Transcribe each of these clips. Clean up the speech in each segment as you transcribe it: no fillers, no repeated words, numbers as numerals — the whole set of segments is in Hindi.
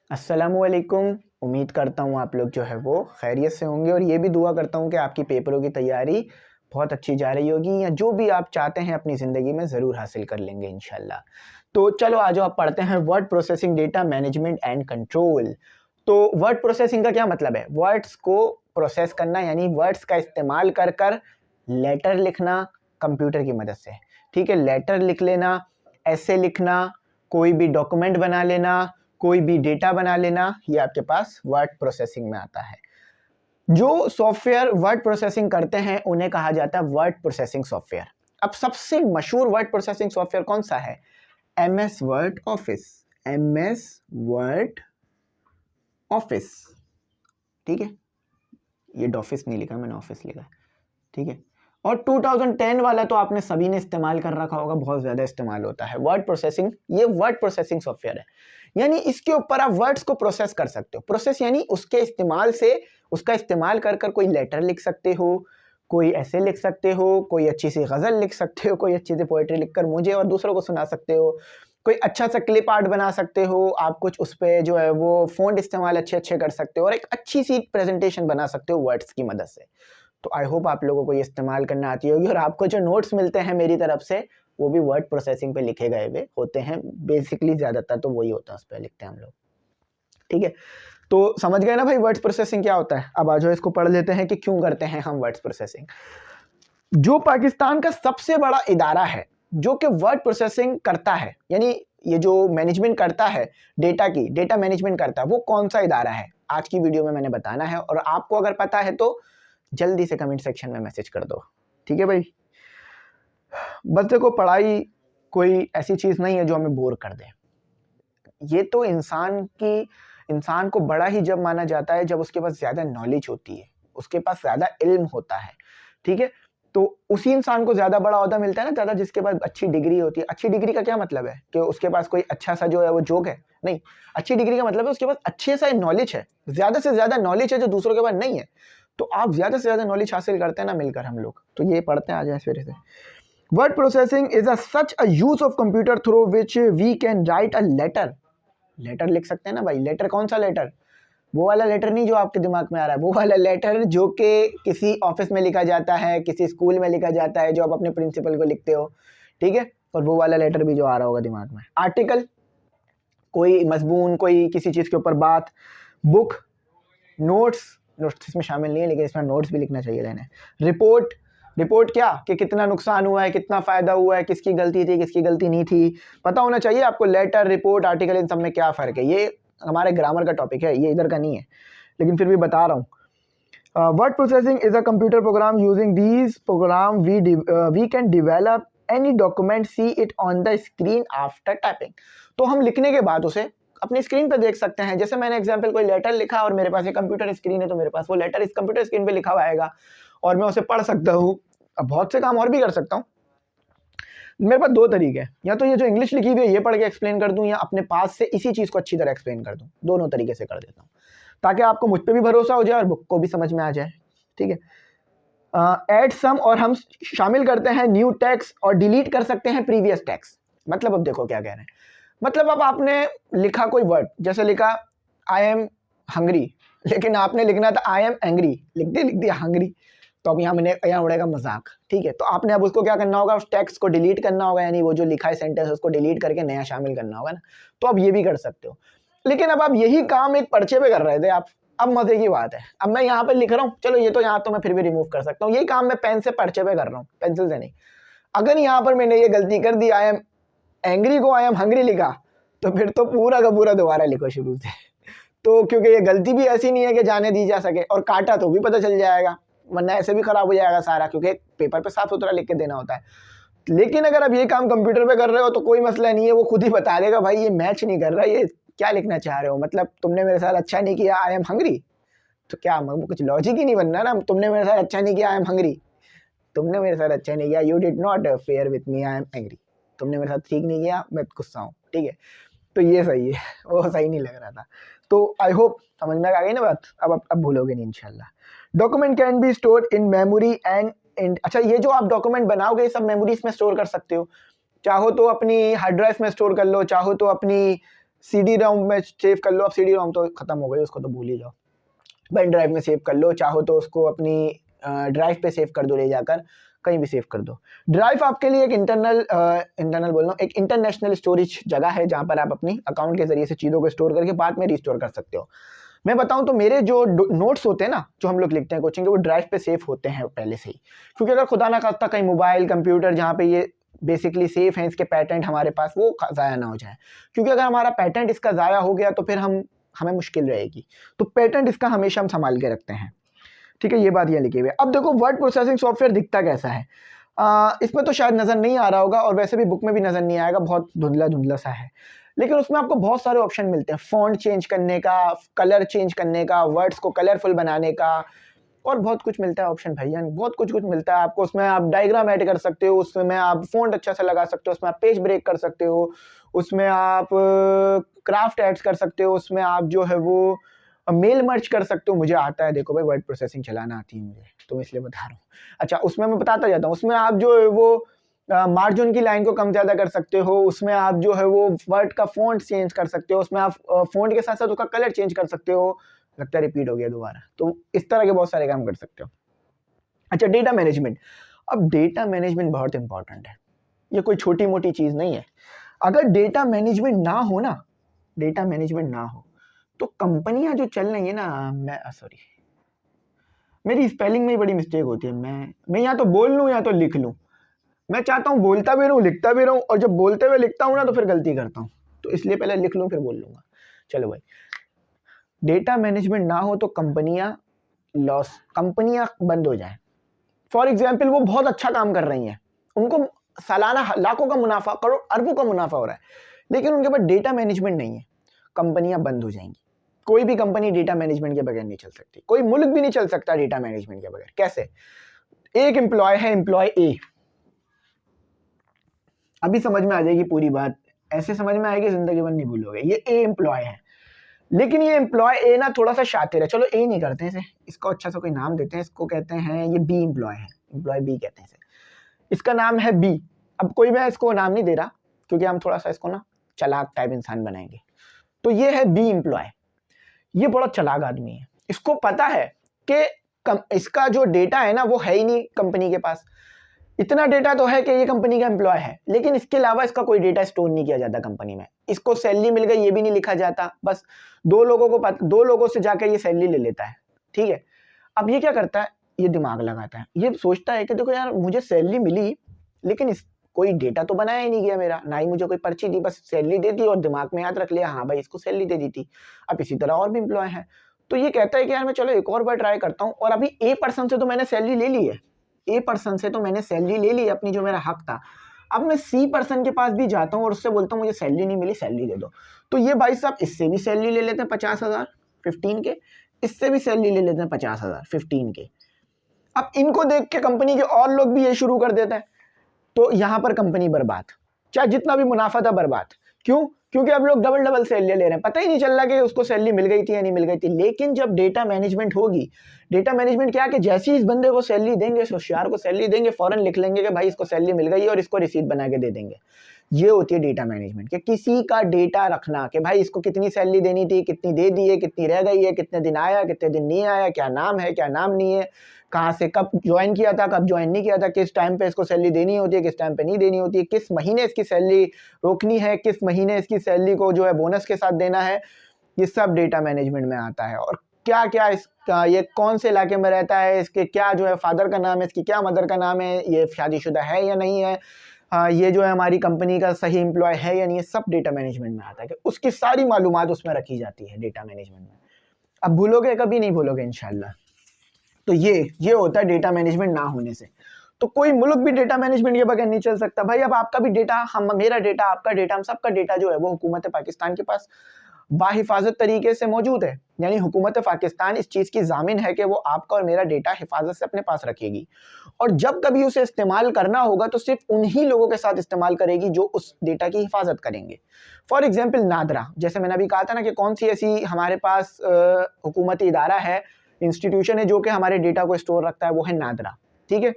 अस्सलामुअलैकुम। उम्मीद करता हूँ आप लोग जो है वो खैरियत से होंगे और ये भी दुआ करता हूँ कि आपकी पेपरों की तैयारी बहुत अच्छी जा रही होगी या जो भी आप चाहते हैं अपनी ज़िंदगी में ज़रूर हासिल कर लेंगे इंशाल्लाह। तो चलो आज आप पढ़ते हैं word processing data management and control. तो वर्ड प्रोसेसिंग का क्या मतलब है? वर्ड्स को प्रोसेस करना यानी वर्ड्स का इस्तेमाल कर कर लेटर लिखना कंप्यूटर की मदद से। ठीक है, लेटर लिख लेना, ऐसे लिखना, कोई भी डॉक्यूमेंट बना लेना, कोई भी डेटा बना लेना, ये आपके पास वर्ड प्रोसेसिंग में आता है। जो सॉफ्टवेयर वर्ड प्रोसेसिंग करते हैं उन्हें कहा जाता है वर्ड प्रोसेसिंग सॉफ्टवेयर। अब सबसे मशहूर वर्ड प्रोसेसिंग सॉफ्टवेयर कौन सा है? MS word office. MS word office, ठीक है, ये डॉफिस नहीं लिखा मैंने, ऑफिस लिखा है, ठीक है। और 2010 वाला तो आपने सभी ने इस्तेमाल कर रखा होगा, बहुत ज़्यादा इस्तेमाल होता है वर्ड प्रोसेसिंग। ये वर्ड प्रोसेसिंग सॉफ्टवेयर है, यानी इसके ऊपर आप वर्ड्स को प्रोसेस कर सकते हो। प्रोसेस यानी उसके इस्तेमाल से, उसका इस्तेमाल कर कर कोई लेटर लिख सकते हो, कोई ऐसे लिख सकते हो, कोई अच्छी सी गज़ल लिख सकते हो, कोई अच्छी सी पोएट्री लिखकर मुझे और दूसरों को सुना सकते हो, कोई अच्छा सा क्लिप आर्ट बना सकते हो, आप कुछ उस पर जो है वो फ़ॉन्ट इस्तेमाल अच्छे अच्छे कर सकते हो और एक अच्छी सी प्रेजेंटेशन बना सकते हो वर्ड्स की मदद से। तो आई होप आप लोगों को ये इस्तेमाल करना आती होगी और आपको जो नोट्स मिलते हैं मेरी तरफ से वो भी वर्ड प्रोसेसिंग पे लिखे गए हुए होते हैं। बेसिकली ज़्यादातर तो वही होता है, उस पर लिखते हैं हम लोग, ठीक है। तो समझ गए ना भाई वर्ड्स प्रोसेसिंग क्या होता है। अब आ जाओ इसको पढ़ लेते हैं कि क्यों करते हैं हम वर्ड्स प्रोसेसिंग। जो पाकिस्तान का सबसे बड़ा इदारा है जो कि वर्ड प्रोसेसिंग करता है, यानी ये जो मैनेजमेंट करता है डेटा की, डेटा मैनेजमेंट करता है, वो कौन सा इदारा है आज की वीडियो में मैंने बताना है। और आपको अगर पता है तो जल्दी से कमेंट सेक्शन में मैसेज कर दो, ठीक है भाई। बस देखो, पढ़ाई कोई ऐसी चीज़ नहीं है जो हमें बोर कर दे। ये तो इंसान को बड़ा ही जब माना जाता है जब उसके पास ज़्यादा नॉलेज होती है, उसके पास ज़्यादा इल्म होता है, ठीक है। तो उसी इंसान को ज़्यादा बड़ा ओहदा मिलता है ना, ज़्यादा जिसके पास अच्छी डिग्री होती है। अच्छी डिग्री का क्या मतलब है कि उसके पास कोई अच्छा सा जो है वो जोक है, नहीं। अच्छी डिग्री का मतलब है उसके पास अच्छे सा नॉलेज है, ज़्यादा से ज़्यादा नॉलेज है जो दूसरों के पास नहीं है। तो आप ज़्यादा से ज़्यादा नॉलेज हासिल करते हैं ना मिलकर हम लोग। तो ये पढ़ते हैं आ जाए फिर से। Word processing is such a use of computer through which we can write a letter। Letter लिख सकते हैं ना भाई। लेटर कौन सा लेटर? वो वाला लेटर नहीं जो आपके दिमाग में आ रहा है, वो वाला लेटर जो कि किसी ऑफिस में लिखा जाता है, किसी स्कूल में लिखा जाता है, जो आप अपने प्रिंसिपल को लिखते हो, ठीक है। और वो वाला लेटर भी जो आ रहा होगा दिमाग में। आर्टिकल, कोई मजमून, कोई किसी चीज़ के ऊपर बात। बुक, नोट्स, नोट्स इसमें शामिल नहीं है लेकिन इसमें नोट्स भी लिखना चाहिए रहने। रिपोर्ट, रिपोर्ट क्या कि कितना नुकसान हुआ है, कितना फ़ायदा हुआ है, किसकी गलती थी, किसकी गलती नहीं थी, पता होना चाहिए आपको। लेटर, रिपोर्ट, आर्टिकल, इन सब में क्या फ़र्क है। ये हमारे ग्रामर का टॉपिक है, ये इधर का नहीं है, लेकिन फिर भी बता रहा हूँ। Word processing is a computer program using these program we can develop any document, see it on the screen after typing. तो हम लिखने के बाद उसे अपनी स्क्रीन पर देख सकते हैं। जैसे मैंने एग्जांपल कोई लेटर लिखा और मेरे पास ये कंप्यूटर स्क्रीन है, तो मेरे पास वो लेटर इस कंप्यूटर स्क्रीन पे लिखा हुआ आएगा और मैं उसे पढ़ सकता हूँ। अब बहुत से काम और भी कर सकता हूँ। मेरे पास दो तरीके हैं, या तो ये जो इंग्लिश लिखी हुई है ये पढ़ के एक्सप्लेन कर दूं, या अपने पास से इसी चीज़ को अच्छी तरह एक्सप्लेन कर दूं। दोनों तरीके से कर देता हूँ ताकि आपको मुझ पर भी भरोसा हो जाए और बुक को भी समझ में आ जाए, ठीक है। ऐड सम, और हम शामिल करते हैं न्यू टेक्स्ट और डिलीट कर सकते हैं प्रीवियस टेक्स्ट। मतलब अब देखो क्या कह रहे हैं। मतलब अब आपने लिखा कोई वर्ड, जैसे लिखा आई एम हंग्री, लेकिन आपने लिखना था आई एम एंग्री, लिख दिया हंग्री। तो अब यहाँ उड़ेगा मजाक, ठीक है। तो आपने अब उसको क्या करना होगा, उस टेक्स्ट को डिलीट करना होगा, यानी वो जो लिखा है सेंटेंस उसको डिलीट करके नया शामिल करना होगा ना। तो अब ये भी कर सकते हो, लेकिन अब आप यही काम एक पर्चे पे कर रहे थे आप। अब मजे की बात है, अब मैं यहाँ पे लिख रहा हूँ, चलो ये तो यहाँ तो मैं फिर भी रिमूव कर सकता हूँ, यही काम मैं पेन से पर्चे पे कर रहा हूँ, पेंसिल से नहीं। अगर यहाँ पर मैंने ये गलती कर दी, आई एम एंग्री को आई एम हंग्री लिखा, तो फिर तो पूरा का पूरा दोबारा लिखो शुरू से। तो क्योंकि ये गलती भी ऐसी नहीं है कि जाने दी जा सके, और काटा तो भी पता चल जाएगा, वरना ऐसे भी खराब हो जाएगा सारा, क्योंकि पेपर पे साफ सुथरा लिख के देना होता है। लेकिन अगर आप ये काम कंप्यूटर पे कर रहे हो तो कोई मसला नहीं है, वो खुद ही बता देगा भाई ये मैच नहीं कर रहा, ये क्या लिखना चाह रहे हो, मतलब तुमने मेरे साथ अच्छा नहीं किया, आई एम हंग्री। तो क्या कुछ लॉजिक ही नहीं बनना ना, तुमने मेरे साथ अच्छा नहीं किया, आई एम हंग्री, तुमने मेरे साथ अच्छा नहीं किया, you did not fair with me, I am angry, तुमने मेरे साथ ठीक नहीं किया, मैं गुस्सा हूँ, ठीक है। तो ये सही है, वो सही नहीं लग रहा था। तो आई होप समझ में आ गई ना बात। अब भूलोगे नहीं इंशाल्लाह। Document can be stored in memory and अच्छा, ये जो आप डॉक्यूमेंट बनाओगे सब मेमोरीज में स्टोर कर सकते हो। चाहो तो अपनी हार्ड ड्राइव में स्टोर कर लो, चाहो तो अपनी CD रोम में सेव कर लो। अब CD रोम तो खत्म हो गई, उसको तो भूल ही जाओ। पेन ड्राइव में सेव कर लो, चाहो तो उसको अपनी ड्राइव पे सेव कर दो, ले जाकर कहीं भी सेव कर दो। ड्राइव आपके लिए एक इंटरनल बोल रहा हूँ, एक इंटरनेशनल स्टोरेज जगह है जहाँ पर आप अपनी अकाउंट के जरिए से चीज़ों को स्टोर करके बाद में रिस्टोर कर सकते हो। मैं बताऊं तो मेरे जो नोट्स होते हैं ना, जो हम लोग लिखते हैं कोचिंग के, वो ड्राइव पे सेव होते हैं पहले से ही, क्योंकि अगर खुदा ना खास्ता कहीं मोबाइल कंप्यूटर जहाँ पे ये बेसिकली सेफ है, इसके पैटेंट हमारे पास, वो ज़ाया ना हो जाए। क्योंकि अगर हमारा पैटेंट इसका ज़ाया हो गया तो फिर हमें मुश्किल रहेगी। तो पैटेंट इसका हमेशा हम संभाल के रखते हैं, ठीक है। ये बात ये लिखी हुई है। अब देखो वर्ड प्रोसेसिंग सॉफ्टवेयर दिखता कैसा है, इसमें तो शायद नज़र नहीं आ रहा होगा, और वैसे भी बुक में भी नज़र नहीं आएगा, बहुत धुंधला धुंधला सा है। लेकिन उसमें आपको बहुत सारे ऑप्शन मिलते हैं, फॉन्ट चेंज करने का, कलर चेंज करने का, वर्ड्स को कलरफुल बनाने का, और बहुत कुछ मिलता है ऑप्शन भैया, बहुत कुछ मिलता है आपको। उसमें आप डायग्राम ऐड कर सकते हो, उसमें आप फॉन्ट अच्छा सा लगा सकते हो, उसमें आप पेज ब्रेक कर सकते हो, उसमें आप क्राफ्ट ऐड कर सकते हो, उसमें आप जो है वो मेल मर्ज कर सकते हो। मुझे आता है, देखो भाई वर्ड प्रोसेसिंग चलाना आती है मुझे, तो इसलिए बता रहा हूँ। अच्छा, उसमें मैं बताता जाता हूँ। उसमें आप जो है वो मार्जिन की लाइन को कम ज़्यादा कर सकते हो, उसमें आप जो है वो वर्ड का फॉन्ट चेंज कर सकते हो, उसमें आप फॉन्ट के साथ साथ उसका कलर चेंज कर सकते हो। लगता है रिपीट हो गया दोबारा। तो इस तरह के बहुत सारे काम कर सकते हो। अच्छा, डेटा मैनेजमेंट। अब डेटा मैनेजमेंट बहुत इंपॉर्टेंट है, ये कोई छोटी मोटी चीज़ नहीं है। अगर डेटा मैनेजमेंट ना हो ना, डेटा मैनेजमेंट ना हो तो कंपनियां जो चल रही है ना, सॉरी मेरी स्पेलिंग में ही बड़ी मिस्टेक होती है। मैं या तो बोल लूँ या तो लिख लूँ। मैं चाहता हूँ बोलता भी रहूँ लिखता भी रहूँ, और जब बोलते हुए लिखता हूँ ना तो फिर गलती करता हूँ, तो इसलिए पहले लिख लूँ फिर बोल लूँगा। चलो भाई, डेटा मैनेजमेंट ना हो तो कंपनियां बंद हो जाए। फॉर एग्जाम्पल, वो बहुत अच्छा काम कर रही हैं, उनको सालाना लाखों का मुनाफा, करोड़ अरबों का मुनाफा हो रहा है, लेकिन उनके पास डेटा मैनेजमेंट नहीं है, कंपनियां बंद हो जाएंगी। कोई भी कंपनी डेटा मैनेजमेंट के बगैर नहीं चल सकती, कोई मुल्क भी नहीं चल सकता डेटा मैनेजमेंट के बगैर। कैसे? एक एम्प्लॉय है, एम्प्लॉय ए, अभी समझ में आ जाएगी पूरी बात, ऐसे समझ में आएगी जिंदगी भर नहीं भूलोगे। ये ए एम्प्लॉय है, लेकिन ये एम्प्लॉय ए ना थोड़ा सा शातिर है। चलो ए नहीं करते हैं इसे, इसको अच्छा सा कोई नाम देते हैं, इसको कहते हैं, ये बी एम्प्लॉय है, एम्प्लॉय बी कहते हैं इसे, इसका नाम है बी। अब कोई मैं इसको नाम नहीं दे रहा, क्योंकि हम थोड़ा सा इसको ना चालाक टाइप इंसान बनाएंगे। तो ये है बी एम्प्लॉय, ये बड़ा चालाक आदमी है, इसको पता है कि इसका जो डेटा है ना वो है ही नहीं कंपनी के पास। इतना डेटा तो है कि ये कंपनी का एम्प्लॉय है, लेकिन इसके अलावा इसका कोई डेटा स्टोर नहीं किया जाता कंपनी में। इसको सैलरी मिल गई ये भी नहीं लिखा जाता, बस दो लोगों से जाकर ये सैलरी ले लेता है, ठीक है। अब ये क्या करता है, ये दिमाग लगाता है, ये सोचता है कि देखो यार मुझे सैलरी मिली, लेकिन कोई डेटा तो बनाया ही नहीं गया मेरा, ना ही मुझे कोई पर्ची दी, बस सैलरी दे दी और दिमाग में याद रख लिया, हाँ भाई इसको सैलरी दे दी थी। अब इसी तरह और भी एम्प्लॉय है, तो ये कहता है कि यार मैं चलो एक और बार ट्राई करता हूँ, और अभी ए पर्सन से तो मैंने सैलरी ले ली है, ए पर्सन से तो मैंने सैलरी ले ली अपनी, जो मेरा हक था। अब मैं सी पर्सन के पास भी जाता हूँ और उससे बोलता हूँ मुझे सैलरी नहीं मिली, सैलरी दे दो। तो ये भाई साहब इससे भी सैलरी ले लेते हैं 50,000 15 के, इससे भी सैलरी ले लेते हैं 50,000 15 के। अब इनको देख के कंपनी के और लोग भी ये शुरू कर देते हैं, तो यहाँ पर कंपनी बर्बाद, चाहे जितना भी मुनाफा था बर्बाद। क्यों? क्योंकि अब लोग डबल सैलरी ले रहे हैं, पता ही नहीं चल रहा कि उसको सैलरी मिल गई थी या नहीं मिल गई थी। लेकिन जब डेटा मैनेजमेंट होगी, डेटा मैनेजमेंट क्या कि जैसे ही इस बंदे को सैलरी देंगे, इस होशियार को सैलरी देंगे, फौरन लिख लेंगे कि भाई इसको सैलरी मिल गई है और इसको रिसीट बना के दे देंगे। ये होती है डेटा मैनेजमेंट, कि किसी का डेटा रखना कि भाई इसको कितनी सैलरी देनी थी, कितनी दे दी है, कितनी रह गई है, कितने दिन आया, कितने दिन नहीं आया, क्या नाम है, क्या नाम नहीं है, कहाँ से कब ज्वाइन किया था, कब ज्वाइन नहीं किया था, किस टाइम पे इसको सैलरी देनी होती है, किस टाइम पे नहीं देनी होती है, किस महीने इसकी सैलरी रोकनी है, किस महीने इसकी सैलरी को जो है बोनस के साथ देना है, ये सब डेटा मैनेजमेंट में आता है। और क्या क्या इसका, ये कौन से इलाके में रहता है, इसके क्या जो है फादर का नाम है, इसकी क्या मदर का नाम है, ये शादीशुदा है या नहीं है, ये जो है हमारी कंपनी का सही एम्प्लॉय है या नहीं है, सब डेटा मैनेजमेंट में आता है कि उसकी सारी मालूमात उसमें रखी जाती है डेटा मैनेजमेंट में। अब भूलोगे कभी नहीं भूलोगे इंशाल्लाह। तो ये होता है डेटा मैनेजमेंट ना होने से। तो कोई मुल्क भी डेटा मैनेजमेंट के बगैर नहीं चल सकता भाई। अब आपका भी डेटा, मेरा डेटा, आपका डेटा, हम सबका डेटा जो है वो हुकूमत पाकिस्तान के पास बाहिफाजत तरीके से मौजूद है। यानी हुकूमत पाकिस्तान इस चीज़ की जामिन है कि वो आपका और मेरा डेटा हिफाजत से अपने पास रखेगी, और जब कभी उसे इस्तेमाल करना होगा तो सिर्फ उन्हीं लोगों के साथ इस्तेमाल करेगी जो उस डेटा की हिफाजत करेंगे। फॉर एग्जाम्पल नादरा, जैसे मैंने अभी कहा था ना कि कौन सी ऐसी हमारे पास हुकूमती इदारा है, इंस्टीट्यूशन है जो कि हमारे डेटा को स्टोर रखता है, वो है नादरा, ठीक है।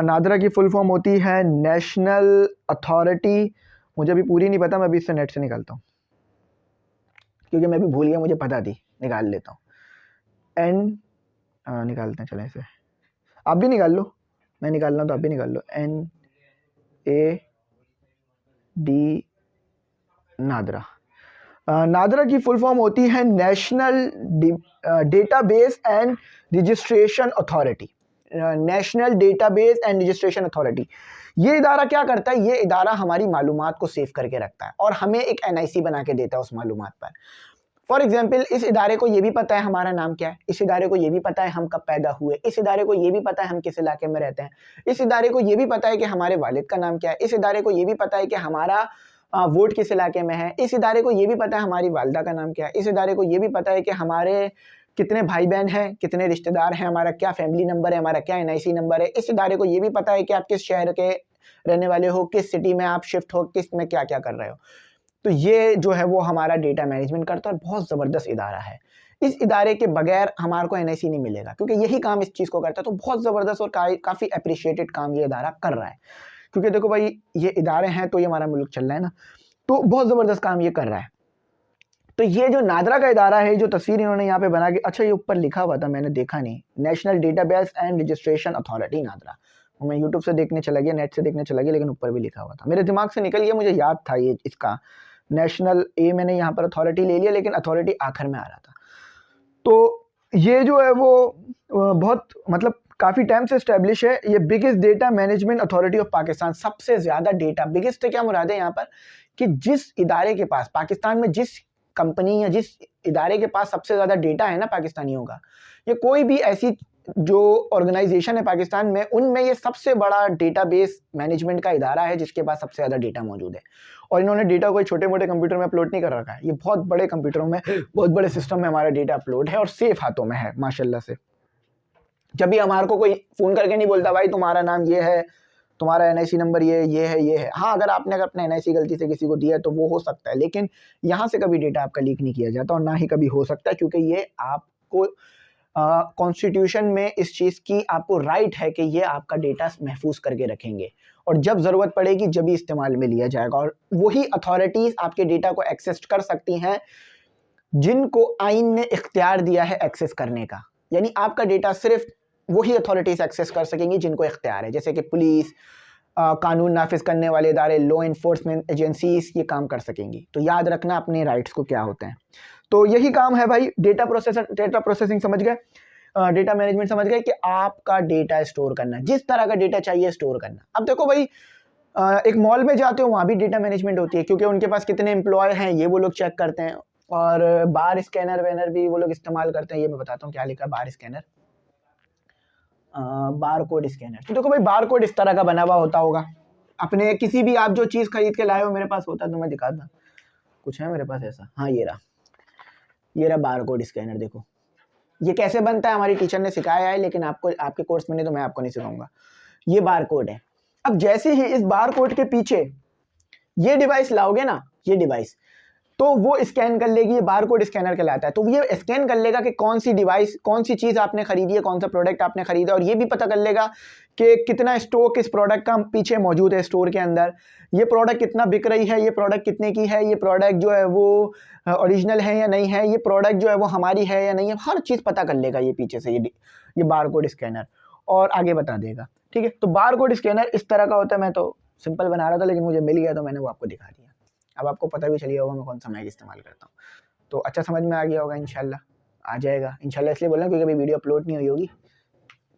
नादरा की फुल फॉर्म होती है नेशनल अथॉरिटी, मुझे अभी पूरी नहीं पता, मैं अभी इससे नेट से निकालता हूँ। क्योंकि मैं भी भूल गया, मुझे पता थी, निकाल लेता हूँ। एन निकालते हैं, चलें इसे, आप भी निकाल लो, मैं निकाल रहा हूँ तो आप भी निकाल लो। NAD नादरा। नादरा की फुल फॉर्म होती है national database and registration authority. National database and registration authority, ये इदारा क्या करता है? ये इदारा हमारी मालूमात को सेव करके रखता है और हमें एक NIC बना के देता है उस मालूमात पर। फॉर एग्जाम्पल, इस इदारे को ये भी पता है हमारा नाम क्या है, इस इदारे को ये भी पता है हम कब पैदा हुए, इस इदारे को ये भी पता है हम किस इलाके में रहते हैं, इस इदारे को ये भी पता है कि हमारे वालिद का नाम क्या है, इस इदारे को ये भी पता है कि हमारा वोट किस इलाके में है, इस इदारे को ये भी पता है हमारी वालदा का नाम क्या है, इस इदारे को ये भी पता है कि हमारे कितने भाई बहन हैं, कितने रिश्तेदार हैं, हमारा क्या फैमिली नंबर है, हमारा क्या NIC नंबर है। इस इदारे को ये भी पता है कि आप किस शहर के रहने वाले हो, किस सिटी में आप शिफ्ट हो, किस में क्या क्या कर रहे हो। तो ये जो है वो हमारा डेटा मैनेजमेंट करता है और बहुत ज़बरदस्त इदारा है। इस इदारे के बगैर हमारे को NIC नहीं मिलेगा, क्योंकि यही काम इस चीज़ को करता है। तो बहुत ज़बरदस्त और काफ़ी अप्रिशिएटेड काम ये इदारा कर रहा है, क्योंकि देखो भाई ये इदारे हैं तो ये हमारा मुल्क चल रहा है ना, तो बहुत ज़बरदस्त काम ये कर रहा है। तो ये जो नादरा का इदारा है, जो तस्वीर इन्होंने यहाँ पे बना के, अच्छा ये ऊपर लिखा हुआ था, मैंने देखा नहीं, national database and registration authority NADRA. मैं यूट्यूब से देखने चला गया, नेट से देखने चला गया, लेकिन ऊपर भी लिखा हुआ था, मेरे दिमाग से निकल गया, मुझे याद था ये इसका नेशनल, मैंने यहाँ पर अथॉरिटी ले लिया, लेकिन अथॉरिटी आखिर में आ रहा था। तो ये जो है वो बहुत मतलब काफ़ी टाइम से इस्टेब्लिश है। ये biggest data management authority of Pakistan, सबसे ज़्यादा डेटा, बिगेस्ट क्या मुराद है यहाँ पर कि जिस इदारे के पास, पाकिस्तान में जिस कंपनी या जिस इदारे के पास सबसे ज़्यादा डेटा है ना पाकिस्तानियों का, या कोई भी ऐसी जो ऑर्गेनाइजेशन है पाकिस्तान में, उनमें ये सबसे बड़ा डेटाबेस मैनेजमेंट का इदारा है जिसके पास सबसे ज़्यादा डेटा मौजूद है। और इन्होंने डेटा कोई छोटे मोटे कंप्यूटर में अपलोड नहीं कर रखा है, ये बहुत बड़े कंप्यूटरों में, बहुत बड़े सिस्टम में हमारा डेटा अपलोड है और सेफ हाथों में है माशाल्लाह से। जब भी हमारे को कोई फ़ोन करके नहीं बोलता भाई तुम्हारा नाम ये है, तुम्हारा NIC नंबर ये है। हाँ, अगर आपने अपना NIC गलती से किसी को दिया है तो वो हो सकता है, लेकिन यहाँ से कभी डेटा आपका लीक नहीं किया जाता और ना ही कभी हो सकता है, क्योंकि ये आपको कॉन्स्टिट्यूशन में इस चीज़ की आपको राइट है कि ये आपका डेटा महफूज करके रखेंगे और जब ज़रूरत पड़ेगी जब भी इस्तेमाल में लिया जाएगा। और वही अथॉरिटीज़ आपके डेटा को एक्सेस कर सकती हैं जिनको आइन ने इख्तियार दिया है एक्सेस करने का, यानी आपका डेटा सिर्फ वही अथॉरिटीज़ एक्सेस कर सकेंगी जिनको इख्तियार है, जैसे कि पुलिस, कानून नाफिज करने वाले इदारे, लॉ इन्फोर्समेंट एजेंसीज ये काम कर सकेंगी। तो याद रखना अपने राइट्स को क्या होते हैं। तो यही काम है भाई, डेटा प्रोसेसिंग समझ गए, डेटा मैनेजमेंट समझ गए कि आपका डेटा स्टोर करना, जिस तरह का डेटा चाहिए स्टोर करना। अब देखो भाई, एक मॉल में जाते हो वहाँ भी डेटा मैनेजमेंट होती है, क्योंकि उनके पास कितने एम्प्लॉय हैं ये वो लोग चेक करते हैं, और बार स्कैनर वैनर भी वो लोग इस्तेमाल करते हैं। ये मैं बताता हूँ क्या लिखा है, बार स्कैनर, बार कोड स्कैनर। तो देखो भाई बार कोड इस तरह का बना हुआ होता होगा, अपने किसी भी आप जो चीज़ खरीद के लाए हो, मेरे पास होता तो मैं दिखाता, कुछ है मेरे पास ऐसा, हाँ ये रहा बार कोड स्कैनर। देखो ये कैसे बनता है, हमारी टीचर ने सिखाया है, लेकिन आपको आपके कोर्स में नहीं, तो मैं आपको नहीं सिखाऊंगा। ये बार कोड है। अब जैसे ही इस बार कोड के पीछे ये डिवाइस लाओगे ना, ये डिवाइस, तो वो स्कैन कर लेगी, ये बार कोड स्कैनर कहलाता है। तो ये स्कैन कर लेगा कि कौन सी डिवाइस, कौन सी चीज़ आपने खरीदी है, कौन सा प्रोडक्ट आपने खरीदा, और ये भी पता कर लेगा कि कितना स्टॉक इस प्रोडक्ट का पीछे मौजूद है स्टोर के अंदर, ये प्रोडक्ट कितना बिक रही है, ये प्रोडक्ट कितने की है, ये प्रोडक्ट जो है वो ओरिजिनल है या नहीं है, ये प्रोडक्ट जो है वो हमारी है या नहीं है, हर चीज़ पता कर लेगा ये पीछे से ये बार कोड स्कैनर, और आगे बता देगा। ठीक है, तो बार कोड स्कैनर इस तरह का होता है। मैं तो सिंपल बना रहा था, लेकिन मुझे मिल गया तो मैंने वो आपको दिखा दिया। अब आपको पता भी चलिए होगा मैं कौन सा मैक इस्तेमाल करता हूँ, तो अच्छा समझ में आ गया होगा इंशाल्लाह। आ जाएगा इंशाल्लाह, इसलिए बोल रहा हूँ क्योंकि अभी वीडियो अपलोड नहीं हुई होगी,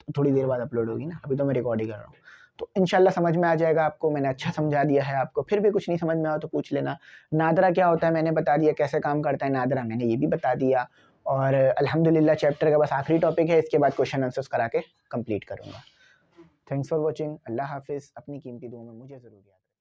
तो थोड़ी देर बाद अपलोड होगी ना, अभी तो मैं रिकॉर्ड ही कर रहा हूँ। तो इंशाल्लाह समझ में आ जाएगा आपको, मैंने अच्छा समझा दिया है आपको। फिर भी कुछ नहीं समझ में आया तो पूछ लेना। नादरा क्या होता है मैंने बता दिया, कैसे काम करता है नादरा मैंने ये भी बता दिया, और अल्हम्दुलिल्लाह चैप्टर का बस आखिरी टॉपिक है, इसके बाद क्वेश्चन आंसर्स करा के कंप्लीट करूँगा। थैंक्स फॉर वॉचिंग, अल्लाह हाफिज़। अपनी कीमती दुआ में मुझे ज़रूर याद